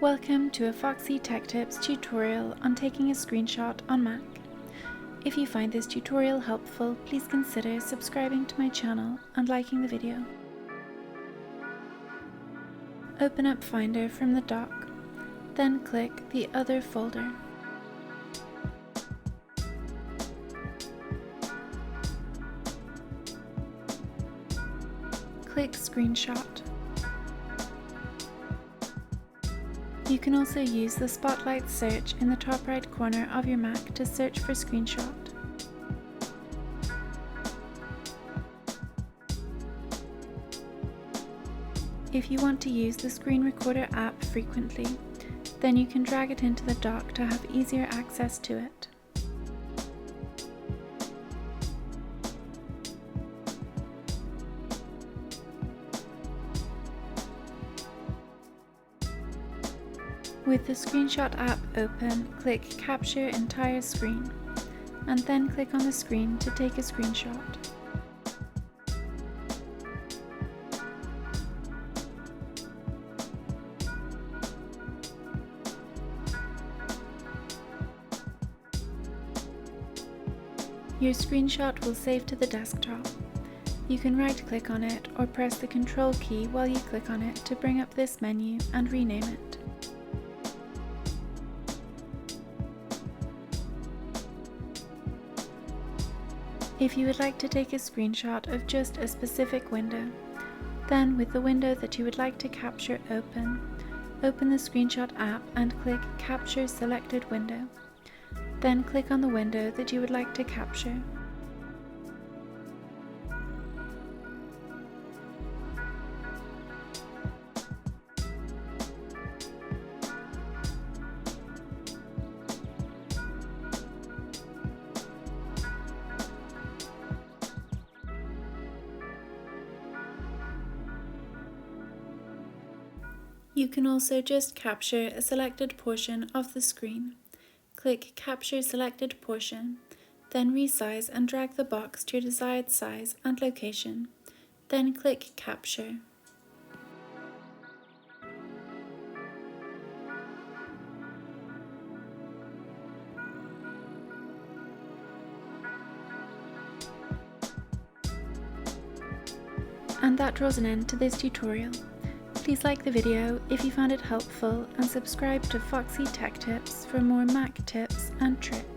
Welcome to a Foxy Tech Tips tutorial on taking a screenshot on Mac. If you find this tutorial helpful, please consider subscribing to my channel and liking the video. Open up Finder from the dock, then click the Other folder. Click Screenshot. You can also use the Spotlight search in the top right corner of your Mac to search for screenshot. If you want to use the Screen Recorder app frequently, then you can drag it into the dock to have easier access to it. With the Screenshot app open, click Capture Entire Screen, and then click on the screen to take a screenshot. Your screenshot will save to the desktop. You can right-click on it or press the Control key while you click on it to bring up this menu and rename it. If you would like to take a screenshot of just a specific window, then with the window that you would like to capture open the Screenshot app and click Capture Selected Window. Then click on the window that you would like to capture. You can also just capture a selected portion of the screen. Click Capture Selected Portion, then resize and drag the box to your desired size and location. Then click Capture. And that draws an end to this tutorial. Please like the video if you found it helpful and subscribe to Foxy Tech Tips for more Mac tips and tricks.